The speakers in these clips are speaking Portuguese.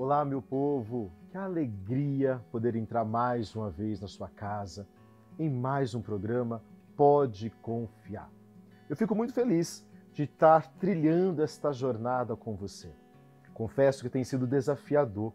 Olá, meu povo! Que alegria poder entrar mais uma vez na sua casa, em mais um programa Pode Confiar. Eu fico muito feliz de estar trilhando esta jornada com você. Confesso que tem sido desafiador.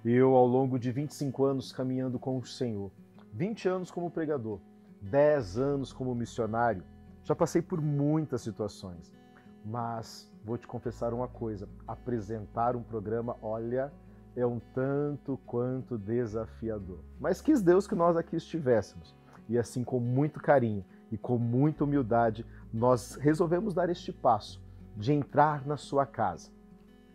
Eu, ao longo de 25 anos caminhando com o Senhor, 20 anos como pregador, 10 anos como missionário, já passei por muitas situações. Mas vou te confessar uma coisa, apresentar um programa, olha, é um tanto quanto desafiador. Mas quis Deus que nós aqui estivéssemos. E assim, com muito carinho e com muita humildade, nós resolvemos dar este passo de entrar na sua casa,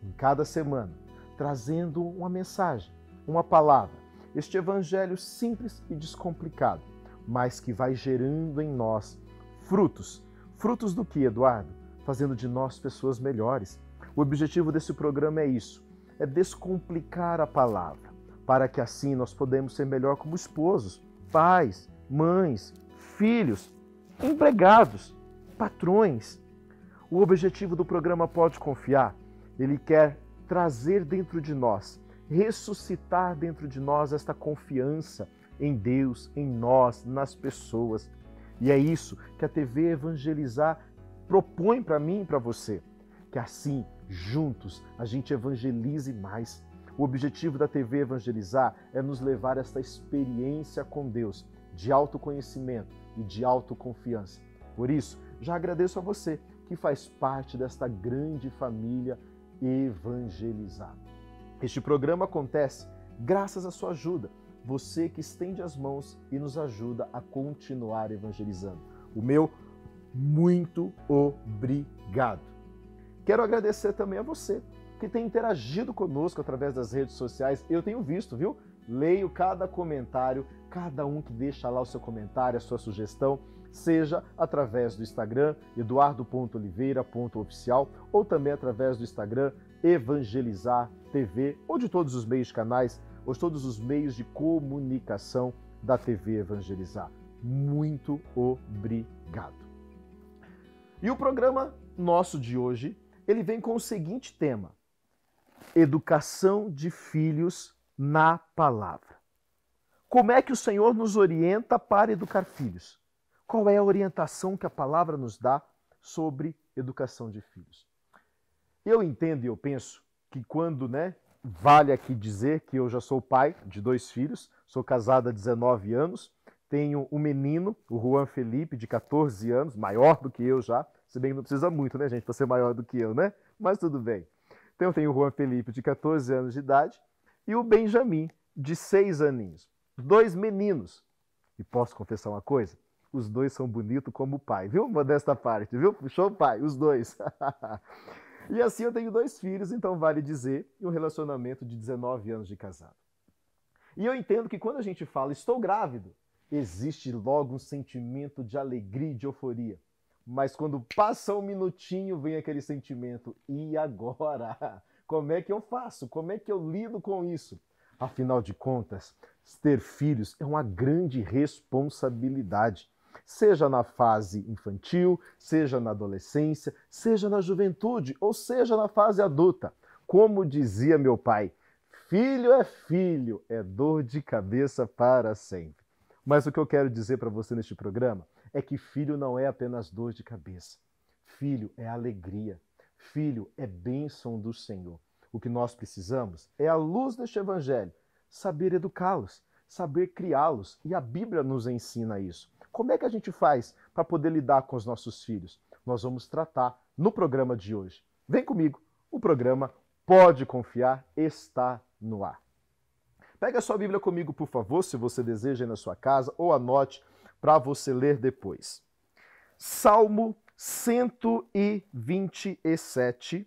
em cada semana, trazendo uma mensagem, uma palavra, este evangelho simples e descomplicado, mas que vai gerando em nós frutos. Frutos do que, Eduardo? Fazendo de nós pessoas melhores. O objetivo desse programa é isso, é descomplicar a palavra, para que assim nós podemos ser melhor como esposos, pais, mães, filhos, empregados, patrões. O objetivo do programa Pode Confiar, ele quer trazer dentro de nós, ressuscitar dentro de nós esta confiança em Deus, em nós, nas pessoas. E é isso que a TV Evangelizar propõe para mim e para você, que assim, juntos, a gente evangelize mais. O objetivo da TV Evangelizar é nos levar a esta experiência com Deus, de autoconhecimento e de autoconfiança. Por isso, já agradeço a você que faz parte desta grande família Evangelizar. Este programa acontece graças à sua ajuda, você que estende as mãos e nos ajuda a continuar evangelizando. O meu muito obrigado. Quero agradecer também a você que tem interagido conosco através das redes sociais. Eu tenho visto, viu? Leio cada comentário, cada um que deixa lá o seu comentário, a sua sugestão, seja através do Instagram, eduardo.oliveira.oficial, ou também através do Instagram, Evangelizar TV, ou de todos os meios de canais, ou de todos os meios de comunicação da TV Evangelizar. Muito obrigado. E o programa nosso de hoje, ele vem com o seguinte tema: educação de filhos na palavra. Como é que o Senhor nos orienta para educar filhos? Qual é a orientação que a palavra nos dá sobre educação de filhos? Eu entendo e eu penso que quando, vale aqui dizer que eu já sou pai de 2 filhos, sou casado há 19 anos, tenho um menino, o Juan Felipe, de 14 anos, maior do que eu já, se bem que não precisa muito, gente, para ser maior do que eu, Mas tudo bem. Então eu tenho o Juan Felipe, de 14 anos de idade, e o Benjamin, de 6 aninhos. 2 meninos. E posso confessar uma coisa? Os 2 são bonitos como o pai, viu? Modesta parte, viu? Puxou o pai, os 2. E assim eu tenho 2 filhos, então vale dizer, e um relacionamento de 19 anos de casado. E eu entendo que quando a gente fala, estou grávido, existe logo um sentimento de alegria e de euforia. Mas quando passa um minutinho, vem aquele sentimento, e agora? Como é que eu faço? Como é que eu lido com isso? Afinal de contas, ter filhos é uma grande responsabilidade. Seja na fase infantil, seja na adolescência, seja na juventude, ou seja na fase adulta. Como dizia meu pai, filho, é dor de cabeça para sempre. Mas o que eu quero dizer para você neste programa é que filho não é apenas dor de cabeça. Filho é alegria. Filho é bênção do Senhor. O que nós precisamos é, à luz deste evangelho, saber educá-los, saber criá-los. E a Bíblia nos ensina isso. Como é que a gente faz para poder lidar com os nossos filhos? Nós vamos tratar no programa de hoje. Vem comigo, o programa Pode Confiar está no ar. Pega a sua Bíblia comigo, por favor, se você deseja ir na sua casa, ou anote para você ler depois. Salmo 127,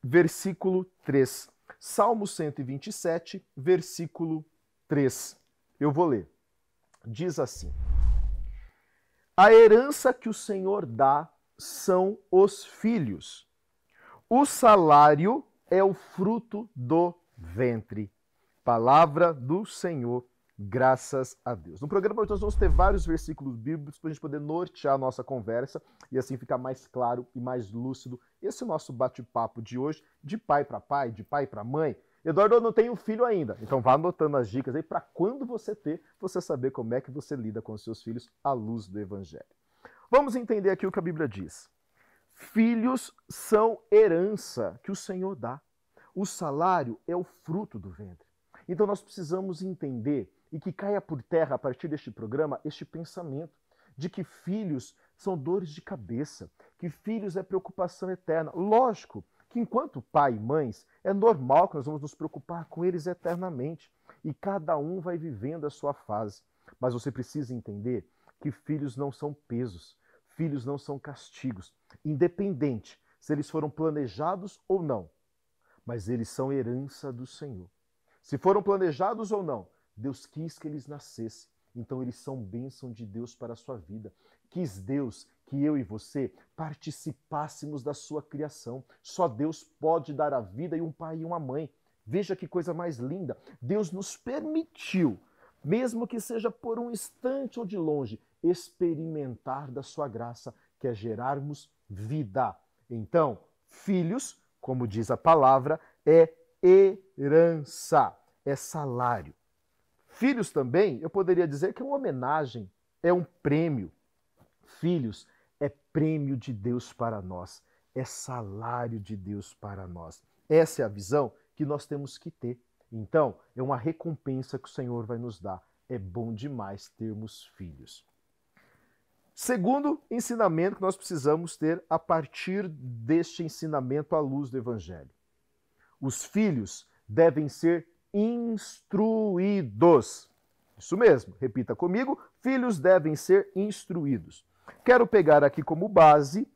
versículo 3. Salmo 127, versículo 3. Eu vou ler. Diz assim: a herança que o Senhor dá são os filhos. O salário é o fruto do ventre. Palavra do Senhor, graças a Deus. No programa nós vamos ter vários versículos bíblicos para a gente poder nortear a nossa conversa e assim ficar mais claro e mais lúcido esse nosso bate-papo de hoje, de pai para pai, de pai para mãe. Eduardo, eu não tenho filho ainda. Então vá anotando as dicas aí para quando você ter, você saber como é que você lida com os seus filhos à luz do Evangelho. Vamos entender aqui o que a Bíblia diz. Filhos são herança que o Senhor dá. O salário é o fruto do ventre. Então nós precisamos entender e que caia por terra a partir deste programa este pensamento de que filhos são dores de cabeça, que filhos é preocupação eterna. Lógico que enquanto pai e mães, é normal que nós vamos nos preocupar com eles eternamente e cada um vai vivendo a sua fase. Mas você precisa entender que filhos não são pesos, filhos não são castigos, independente se eles foram planejados ou não, mas eles são herança do Senhor. Se foram planejados ou não, Deus quis que eles nascessem, então eles são bênção de Deus para a sua vida. Quis Deus que eu e você participássemos da sua criação. Só Deus pode dar a vida e um pai e uma mãe. Veja que coisa mais linda. Deus nos permitiu, mesmo que seja por um instante ou de longe, experimentar da sua graça, que é gerarmos vida. Então, filhos, como diz a palavra, é herança, é salário. Filhos também, eu poderia dizer que é uma homenagem, é um prêmio. Filhos é prêmio de Deus para nós, é salário de Deus para nós. Essa é a visão que nós temos que ter. Então, é uma recompensa que o Senhor vai nos dar. É bom demais termos filhos. Segundo ensinamento que nós precisamos ter a partir deste ensinamento à luz do Evangelho. Os filhos devem ser instruídos. Isso mesmo, repita comigo, filhos devem ser instruídos. Quero pegar aqui como base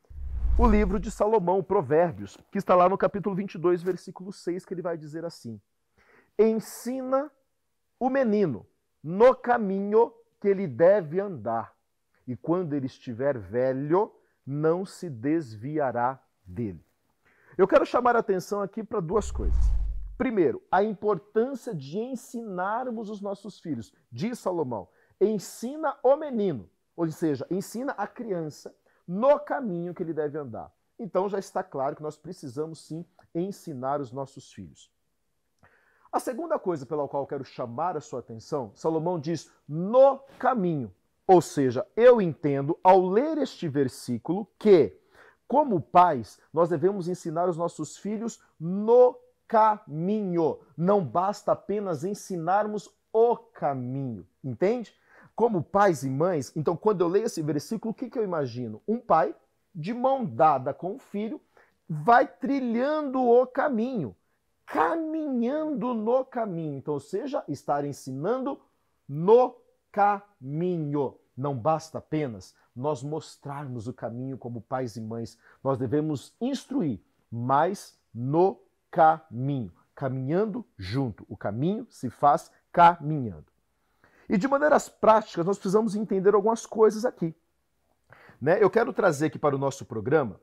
o livro de Salomão, Provérbios, que está lá no capítulo 22, versículo 6, que ele vai dizer assim: ensina o menino no caminho que ele deve andar, e quando ele estiver velho, não se desviará dele. Eu quero chamar a atenção aqui para duas coisas. Primeiro, a importância de ensinarmos os nossos filhos. Diz Salomão, ensina o menino, ou seja, ensina a criança no caminho que ele deve andar. Então já está claro que nós precisamos sim ensinar os nossos filhos. A segunda coisa pela qual eu quero chamar a sua atenção, Salomão diz no caminho. Ou seja, eu entendo ao ler este versículo que, como pais, nós devemos ensinar os nossos filhos no caminho. Não basta apenas ensinarmos o caminho, entende? Como pais e mães, então quando eu leio esse versículo, o que eu imagino? Um pai, de mão dada com o filho, vai trilhando o caminho, caminhando no caminho. Então, ou seja, estar ensinando no caminho. Não basta apenas nós mostrarmos o caminho como pais e mães. Nós devemos instruir, mas no caminho. Caminhando junto. O caminho se faz caminhando. E de maneiras práticas, nós precisamos entender algumas coisas aqui. Eu quero trazer aqui para o nosso programa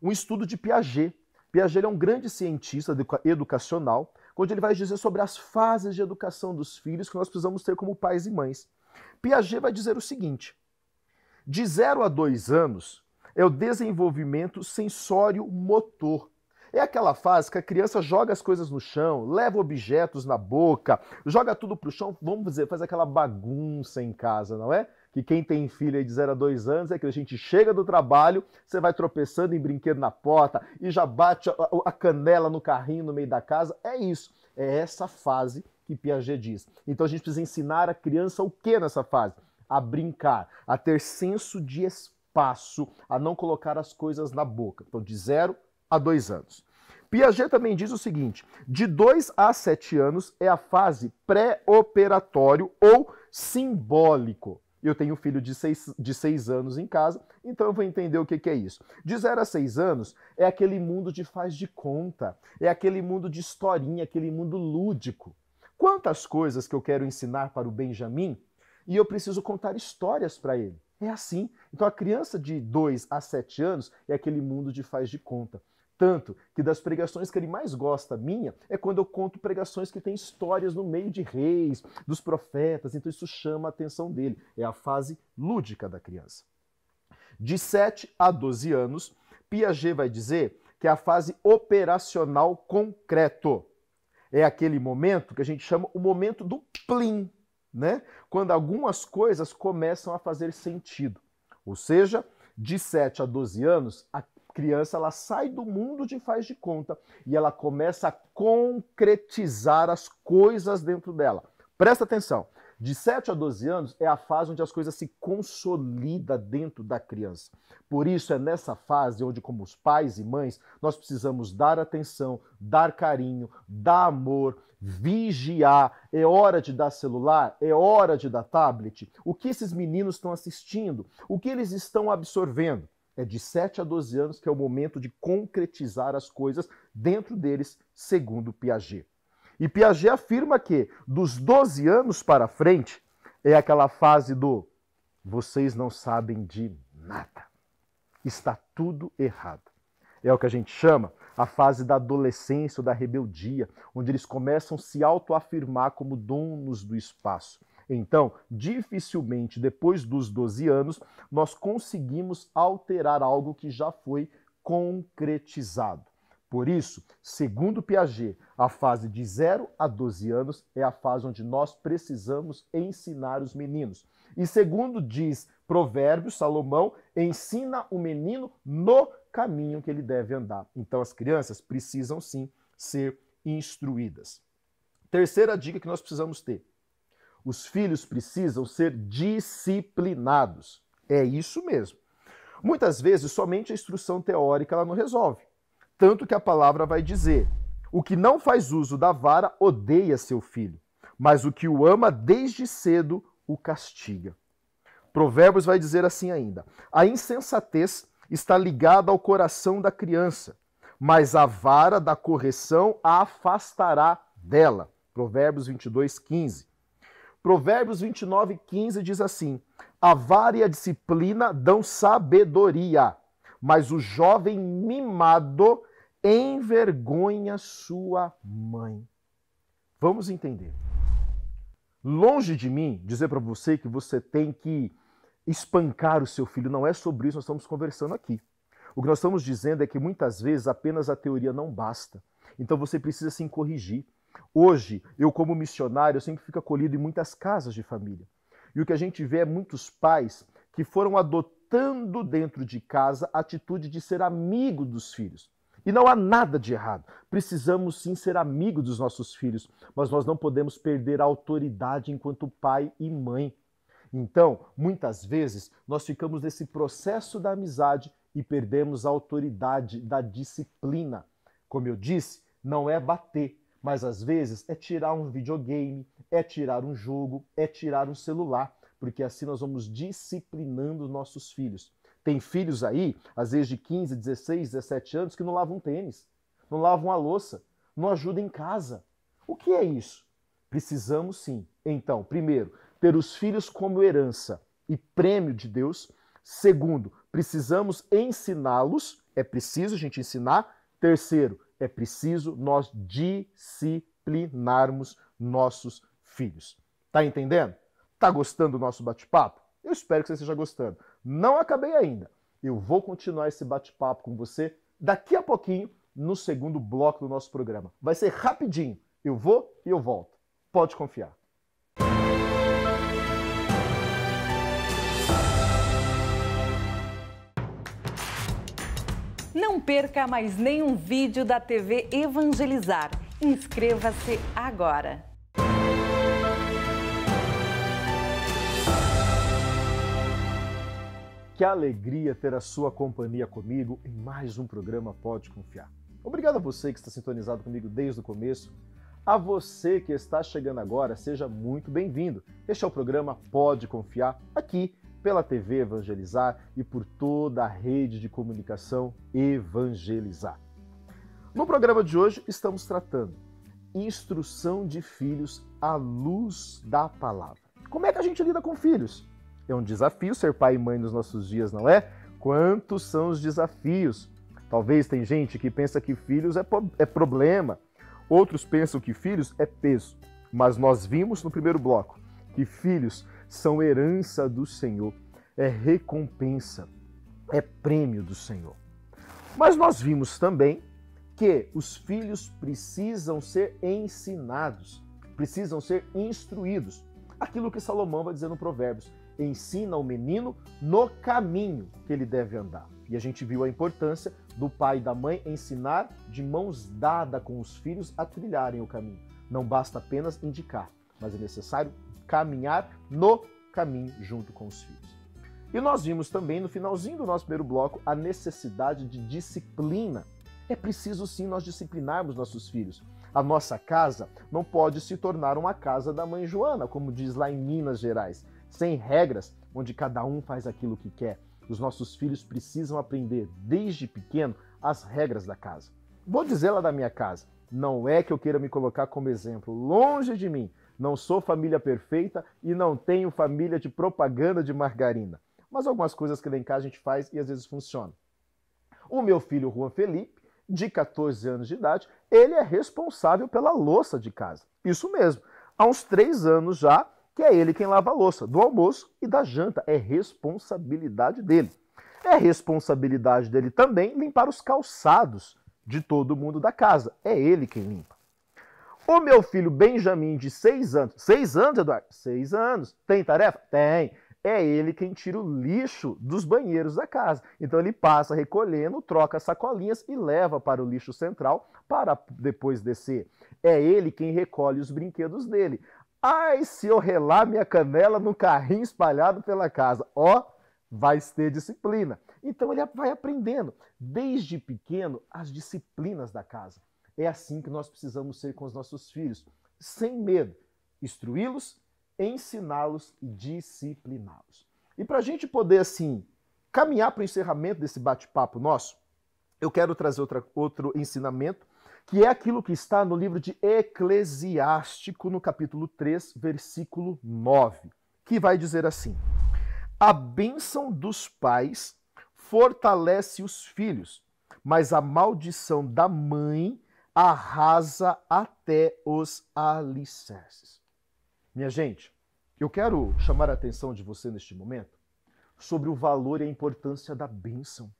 um estudo de Piaget. Piaget é um grande cientista educacional, onde ele vai dizer sobre as fases de educação dos filhos que nós precisamos ter como pais e mães. Piaget vai dizer o seguinte: de 0 a 2 anos é o desenvolvimento sensório-motor. É aquela fase que a criança joga as coisas no chão, leva objetos na boca, joga tudo pro chão, vamos dizer, faz aquela bagunça em casa, não é? Que quem tem filho aí de 0 a 2 anos é que a gente chega do trabalho, você vai tropeçando em brinquedo na porta e já bate a canela no carrinho no meio da casa. É isso, é essa fase que Piaget diz. Então a gente precisa ensinar a criança o que nessa fase? A brincar, a ter senso de espaço, a não colocar as coisas na boca. Então de 0 a 2 anos. Piaget também diz o seguinte: de 2 a 7 anos é a fase pré-operatório ou simbólico. Eu tenho um filho de 6 anos em casa, então eu vou entender o que é isso. De 0 a 6 anos é aquele mundo de faz de conta, é aquele mundo de historinha, aquele mundo lúdico. Quantas coisas que eu quero ensinar para o Benjamin e eu preciso contar histórias para ele. É assim. Então a criança de 2 a 7 anos é aquele mundo de faz de conta. Tanto que das pregações que ele mais gosta minha é quando eu conto pregações que têm histórias no meio de reis, dos profetas, então isso chama a atenção dele. É a fase lúdica da criança. De 7 a 12 anos, Piaget vai dizer que é a fase operacional concreto. É aquele momento que a gente chama o momento do plim, né? Quando algumas coisas começam a fazer sentido. Ou seja, de 7 a 12 anos, a criança ela sai do mundo de faz de conta e ela começa a concretizar as coisas dentro dela. Presta atenção. De 7 a 12 anos é a fase onde as coisas se consolidam dentro da criança. Por isso é nessa fase onde, como os pais e mães, nós precisamos dar atenção, dar carinho, dar amor, vigiar. É hora de dar celular? É hora de dar tablet? O que esses meninos estão assistindo? O que eles estão absorvendo? É de 7 a 12 anos que é o momento de concretizar as coisas dentro deles, segundo Piaget. E Piaget afirma que dos 12 anos para frente é aquela fase do vocês não sabem de nada. Está tudo errado. É o que a gente chama a fase da adolescência ou da rebeldia, onde eles começam a se autoafirmar como donos do espaço. Então, dificilmente, depois dos 12 anos, nós conseguimos alterar algo que já foi concretizado. Por isso, segundo Piaget, a fase de 0 a 12 anos é a fase onde nós precisamos ensinar os meninos. E segundo diz Provérbios, Salomão, ensina o menino no caminho que ele deve andar. Então as crianças precisam sim ser instruídas. Terceira dica que nós precisamos ter. Os filhos precisam ser disciplinados. É isso mesmo. Muitas vezes somente a instrução teórica ela não resolve. Tanto que a palavra vai dizer: o que não faz uso da vara odeia seu filho, mas o que o ama desde cedo o castiga. Provérbios vai dizer assim ainda: a insensatez está ligada ao coração da criança, mas a vara da correção a afastará dela. Provérbios 22, 15. Provérbios 29, 15 diz assim: a vara e a disciplina dão sabedoria, mas o jovem mimado envergonha sua mãe. Vamos entender. Longe de mim dizer para você que você tem que espancar o seu filho. Não é sobre isso que nós estamos conversando aqui. O que nós estamos dizendo é que muitas vezes apenas a teoria não basta. Então você precisa sim corrigir. Hoje, eu como missionário, eu sempre fico acolhido em muitas casas de família. E o que a gente vê é muitos pais que foram adotando dentro de casa a atitude de ser amigo dos filhos. E não há nada de errado. Precisamos sim ser amigos dos nossos filhos, mas nós não podemos perder a autoridade enquanto pai e mãe. Então, muitas vezes, nós ficamos nesse processo da amizade e perdemos a autoridade da disciplina. Como eu disse, não é bater, mas às vezes é tirar um videogame, é tirar um jogo, é tirar um celular, porque assim nós vamos disciplinando nossos filhos. Tem filhos aí, às vezes de 15, 16, 17 anos, que não lavam tênis, não lavam a louça, não ajudam em casa. O que é isso? Precisamos sim. Então, primeiro, ter os filhos como herança e prêmio de Deus. Segundo, precisamos ensiná-los. É preciso a gente ensinar. Terceiro, é preciso nós disciplinarmos nossos filhos. Tá entendendo? Tá gostando do nosso bate-papo? Eu espero que você esteja gostando. Não acabei ainda. Eu vou continuar esse bate-papo com você daqui a pouquinho no segundo bloco do nosso programa. Vai ser rapidinho. Eu vou e eu volto. Pode confiar. Não perca mais nenhum vídeo da TV Evangelizar. Inscreva-se agora. Que alegria ter a sua companhia comigo em mais um programa Pode Confiar. Obrigado a você que está sintonizado comigo desde o começo. A você que está chegando agora, seja muito bem-vindo. Este é o programa Pode Confiar, aqui pela TV Evangelizar e por toda a rede de comunicação Evangelizar. No programa de hoje estamos tratando instrução de filhos à luz da palavra. Como é que a gente lida com filhos? É um desafio ser pai e mãe nos nossos dias, não é? Quantos são os desafios? Talvez tem gente que pensa que filhos é problema. Outros pensam que filhos é peso. Mas nós vimos no primeiro bloco que filhos são herança do Senhor, é recompensa, é prêmio do Senhor. Mas nós vimos também que os filhos precisam ser ensinados, precisam ser instruídos. Aquilo que Salomão vai dizer no Provérbios: ensina o menino no caminho que ele deve andar. E a gente viu a importância do pai e da mãe ensinar de mãos dadas com os filhos a trilharem o caminho. Não basta apenas indicar, mas é necessário caminhar no caminho junto com os filhos. E nós vimos também no finalzinho do nosso primeiro bloco a necessidade de disciplina. É preciso sim nós disciplinarmos nossos filhos. A nossa casa não pode se tornar uma casa da mãe Joana, como diz lá em Minas Gerais, sem regras, onde cada um faz aquilo que quer. Os nossos filhos precisam aprender desde pequeno as regras da casa. Vou dizer lá da minha casa, não é que eu queira me colocar como exemplo, longe de mim. Não sou família perfeita e não tenho família de propaganda de margarina. Mas algumas coisas que lá em casa a gente faz e às vezes funciona. O meu filho Juan Felipe, de 14 anos de idade, ele é responsável pela louça de casa. Isso mesmo. Há uns 3 anos já que é ele quem lava a louça, do almoço e da janta. É responsabilidade dele. É responsabilidade dele também limpar os calçados de todo mundo da casa. É ele quem limpa. O meu filho Benjamin, de 6 anos. 6 anos, Eduardo? 6 anos. Tem tarefa? Tem. É ele quem tira o lixo dos banheiros da casa. Então ele passa recolhendo, troca as sacolinhas e leva para o lixo central para depois descer. É ele quem recolhe os brinquedos dele. Ai, se eu relar minha canela no carrinho espalhado pela casa, ó, vai ter disciplina. Então ele vai aprendendo desde pequeno as disciplinas da casa. É assim que nós precisamos ser com os nossos filhos, sem medo, instruí-los, ensiná-los e discipliná-los. E para a gente poder, assim, caminhar para o encerramento desse bate-papo nosso, eu quero trazer outro ensinamento, que é aquilo que está no livro de Eclesiástico, no capítulo 3, versículo 9, que vai dizer assim: a bênção dos pais fortalece os filhos, mas a maldição da mãe arrasa até os alicerces. Minha gente, eu quero chamar a atenção de você neste momento sobre o valor e a importância da bênção.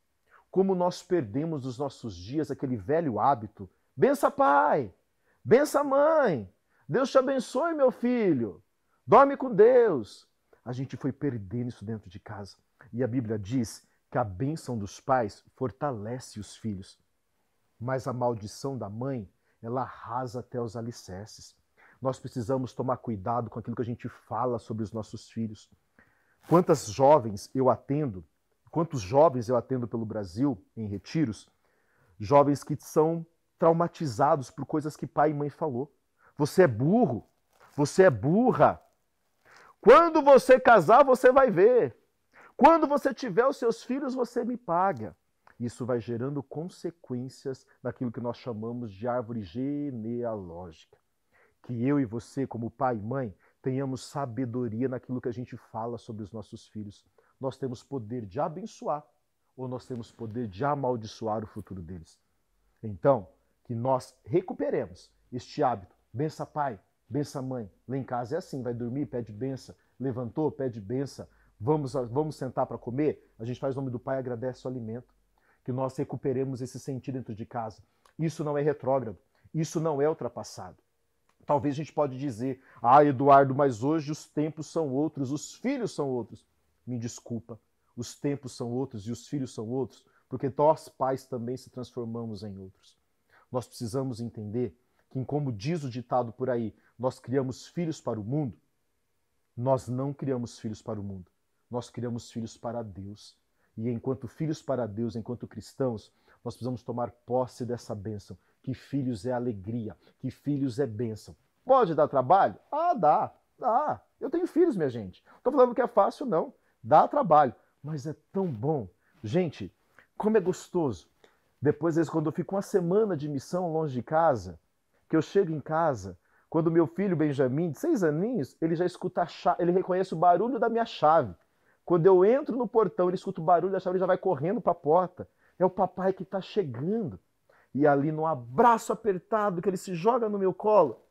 Como nós perdemos nos nossos dias aquele velho hábito: bença pai, bença mãe, Deus te abençoe, meu filho, dorme com Deus. A gente foi perdendo isso dentro de casa. E a Bíblia diz que a bênção dos pais fortalece os filhos, mas a maldição da mãe, ela arrasa até os alicerces. Nós precisamos tomar cuidado com aquilo que a gente fala sobre os nossos filhos. Quantos jovens eu atendo pelo Brasil, em retiros, jovens que são traumatizados por coisas que pai e mãe falou. Você é burro, você é burra. Quando você casar, você vai ver. Quando você tiver os seus filhos, você me paga. Isso vai gerando consequências daquilo que nós chamamos de árvore genealógica. Que eu e você, como pai e mãe, tenhamos sabedoria naquilo que a gente fala sobre os nossos filhos. Nós temos poder de abençoar ou nós temos poder de amaldiçoar o futuro deles. Então, que nós recuperemos este hábito. Bença pai, bença mãe. Lá em casa é assim, vai dormir, pede benção. Levantou, pede benção. Vamos sentar para comer? A gente faz o nome do pai e agradece o alimento. Que nós recuperemos esse sentido dentro de casa. Isso não é retrógrado. Isso não é ultrapassado. Talvez a gente pode dizer: ah, Eduardo, mas hoje os tempos são outros, os filhos são outros. Me desculpa, os tempos são outros e os filhos são outros, porque nós pais também se transformamos em outros. Nós precisamos entender que, como diz o ditado por aí, nós criamos filhos para o mundo. Nós não criamos filhos para o mundo, nós criamos filhos para Deus. E enquanto filhos para Deus, enquanto cristãos, nós precisamos tomar posse dessa bênção, que filhos é alegria, que filhos é bênção. Pode dar trabalho? Ah, dá. Eu tenho filhos, minha gente. Não estou falando que é fácil, não. Dá trabalho, mas é tão bom. Gente, como é gostoso. Depois, às vezes, quando eu fico uma semana de missão longe de casa, que eu chego em casa, quando meu filho Benjamin, de 6 aninhos, ele já escuta a chave, ele reconhece o barulho da minha chave. Quando eu entro no portão, ele escuta o barulho da chave, ele já vai correndo para a porta. É o papai que está chegando. E ali, num abraço apertado, que ele se joga no meu colo,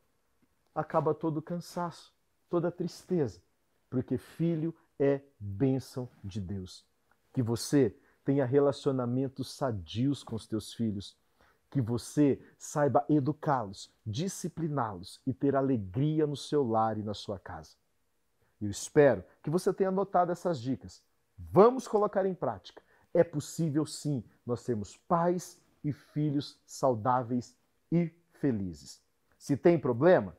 acaba todo o cansaço, toda a tristeza. Porque filho é bênção de Deus. Que você tenha relacionamentos sadios com os teus filhos. que você saiba educá-los, discipliná-los e ter alegria no seu lar e na sua casa. Eu espero que você tenha anotado essas dicas. Vamos colocar em prática. É possível sim nós sermos pais e filhos saudáveis e felizes. Se tem problema,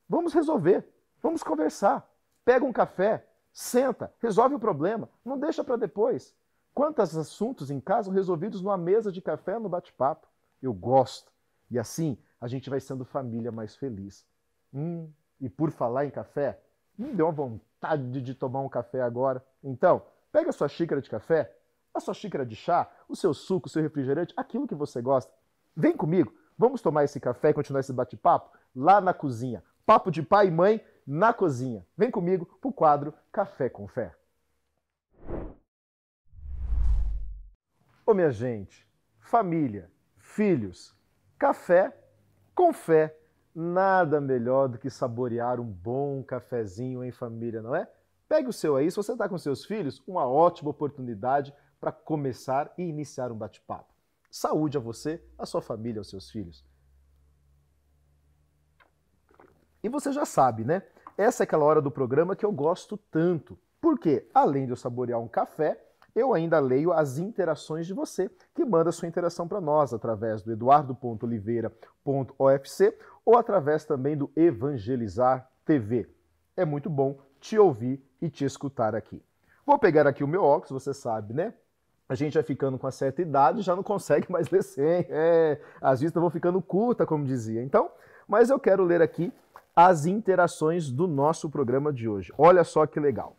vamos resolver, vamos conversar. Pega um café, senta, resolve o problema, não deixa para depois. Quantos assuntos em casa são resolvidos numa mesa de café, no bate-papo? Eu gosto. E assim a gente vai sendo família mais feliz. E por falar em café, me deu uma vontade de tomar um café agora. Então, pega a sua xícara de café, a sua xícara de chá, o seu suco, o seu refrigerante, aquilo que você gosta. Vem comigo, vamos tomar esse café e continuar esse bate-papo lá na cozinha. Papo de pai e mãe na cozinha. Vem comigo pro quadro Café com Fé. Ô minha gente, família, filhos, café com fé. Nada melhor do que saborear um bom cafezinho em família, não é? Pegue o seu aí, se você está com seus filhos, uma ótima oportunidade para começar e iniciar um bate-papo. Saúde a você, a sua família, aos seus filhos. E você já sabe, né? Essa é aquela hora do programa que eu gosto tanto. Porque, além de eu saborear um café, eu ainda leio as interações de você, que manda sua interação para nós através do eduardo.oliveira.ofc ou através também do Evangelizar TV. É muito bom te ouvir e te escutar aqui. Vou pegar aqui o meu óculos, você sabe, né? A gente vai ficando com uma certa idade, já não consegue mais ler sem. As vistas vão ficando curtas, como dizia. Então, mas eu quero ler aqui as interações do nosso programa de hoje. Olha só que legal.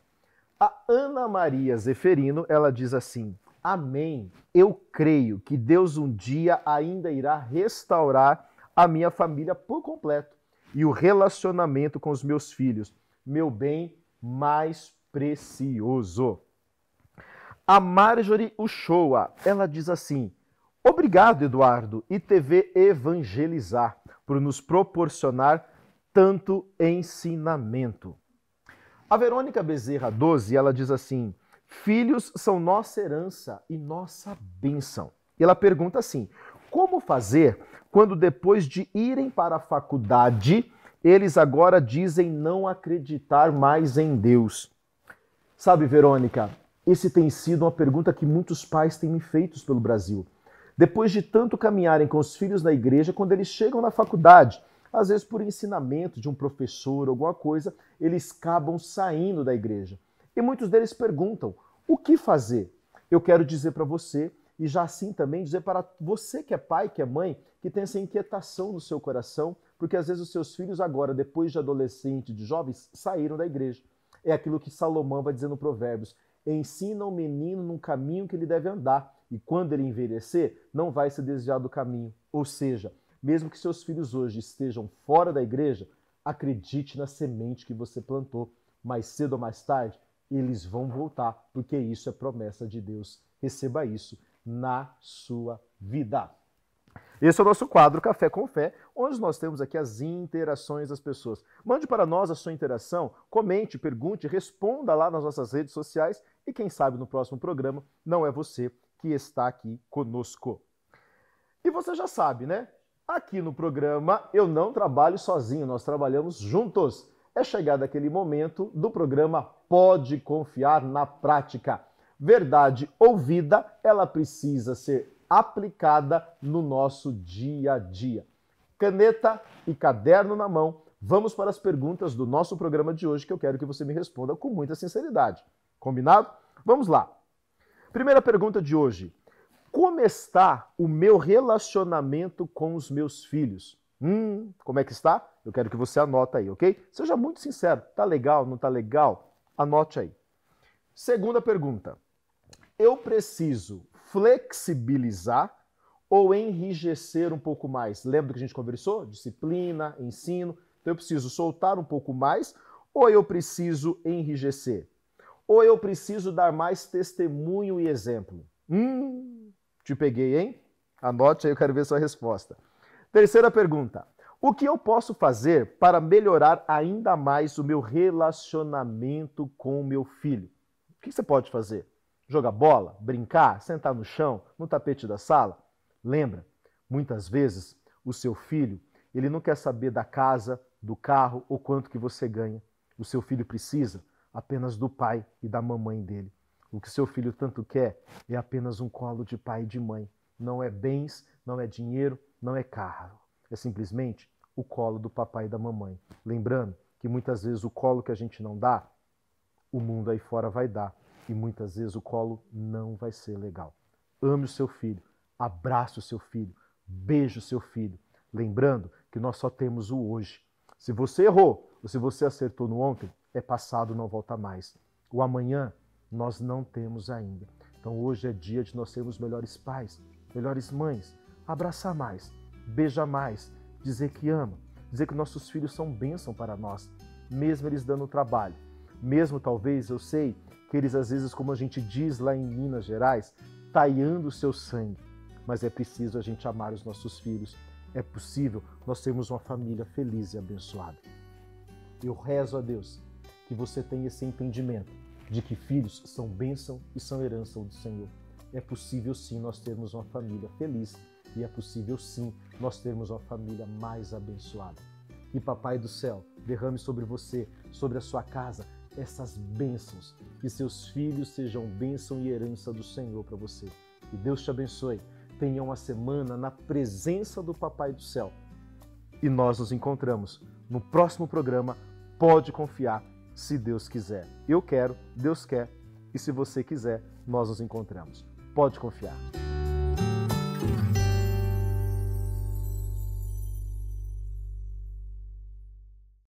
A Ana Maria Zeferino, ela diz assim: amém, eu creio que Deus um dia ainda irá restaurar a minha família por completo e o relacionamento com os meus filhos, meu bem mais precioso. A Marjorie Uchoa, ela diz assim: obrigado, Eduardo e TV Evangelizar, por nos proporcionar tanto ensinamento. A Verônica Bezerra 12, ela diz assim: filhos são nossa herança e nossa bênção. E ela pergunta assim: como fazer quando depois de irem para a faculdade, eles agora dizem não acreditar mais em Deus? Sabe, Verônica, esse tem sido uma pergunta que muitos pais têm me feito pelo Brasil. Depois de tanto caminharem com os filhos na igreja, quando eles chegam na faculdade, às vezes por ensinamento de um professor, alguma coisa, eles acabam saindo da igreja. E muitos deles perguntam: o que fazer? Eu quero dizer para você, e já assim também dizer para você que é pai, que é mãe, que tem essa inquietação no seu coração, porque às vezes os seus filhos agora, depois de adolescente, de jovens, saíram da igreja. É aquilo que Salomão vai dizer no Provérbios: ensina o menino num caminho que ele deve andar, e quando ele envelhecer, não vai se desviar do caminho. Ou seja, mesmo que seus filhos hoje estejam fora da igreja, acredite na semente que você plantou. Mais cedo ou mais tarde, eles vão voltar, porque isso é promessa de Deus. Receba isso na sua vida. Esse é o nosso quadro Café com Fé, onde nós temos aqui as interações das pessoas. Mande para nós a sua interação, comente, pergunte, responda lá nas nossas redes sociais e quem sabe no próximo programa não é você que está aqui conosco. E você já sabe, né? Aqui no programa eu não trabalho sozinho, nós trabalhamos juntos. É chegado aquele momento do programa Pode Confiar na Prática. Verdade ouvida, ela precisa ser aplicada no nosso dia a dia. Caneta e caderno na mão, vamos para as perguntas do nosso programa de hoje, que eu quero que você me responda com muita sinceridade. Combinado? Vamos lá. Primeira pergunta de hoje: como está o meu relacionamento com os meus filhos? Como é que está? Eu quero que você anote aí, ok? Seja muito sincero. Tá legal, não tá legal? Anote aí. Segunda pergunta: eu preciso flexibilizar ou enrijecer um pouco mais? Lembra que a gente conversou? Disciplina, ensino. Então eu preciso soltar um pouco mais ou eu preciso enrijecer? Ou eu preciso dar mais testemunho e exemplo? Te peguei, hein? Anote aí, eu quero ver sua resposta. Terceira pergunta: o que eu posso fazer para melhorar ainda mais o meu relacionamento com o meu filho? O que você pode fazer? Jogar bola? Brincar? Sentar no chão? No tapete da sala? Lembra, Muitas vezes, o seu filho, ele não quer saber da casa, do carro ou quanto que você ganha. O seu filho precisa apenas do pai e da mamãe dele. O que seu filho tanto quer é apenas um colo de pai e de mãe. Não é bens, não é dinheiro, não é carro. É simplesmente o colo do papai e da mamãe. Lembrando que muitas vezes o colo que a gente não dá, o mundo aí fora vai dar. E muitas vezes o colo não vai ser legal. Ame o seu filho, abrace o seu filho, beije o seu filho. Lembrando que nós só temos o hoje. Se você errou ou se você acertou no ontem, é passado, não volta mais. O amanhã nós não temos ainda. Então hoje é dia de nós sermos melhores pais, melhores mães, abraçar mais, beijar mais, dizer que ama, dizer que nossos filhos são bênção para nós, mesmo eles dando trabalho. Mesmo talvez, eu sei, que eles às vezes, como a gente diz lá em Minas Gerais, taiando o seu sangue. Mas é preciso a gente amar os nossos filhos. É possível nós termos uma família feliz e abençoada. Eu rezo a Deus que você tenha esse entendimento de que filhos são bênção e são herança do Senhor. É possível sim nós termos uma família feliz e é possível sim nós termos uma família mais abençoada. Que Papai do Céu derrame sobre você, sobre a sua casa, essas bênçãos. Que seus filhos sejam bênção e herança do Senhor para você. Que Deus te abençoe. Tenha uma semana na presença do Papai do Céu. E nós nos encontramos no próximo programa. Pode confiar, se Deus quiser. Eu quero, Deus quer. E se você quiser, nós nos encontramos. Pode confiar.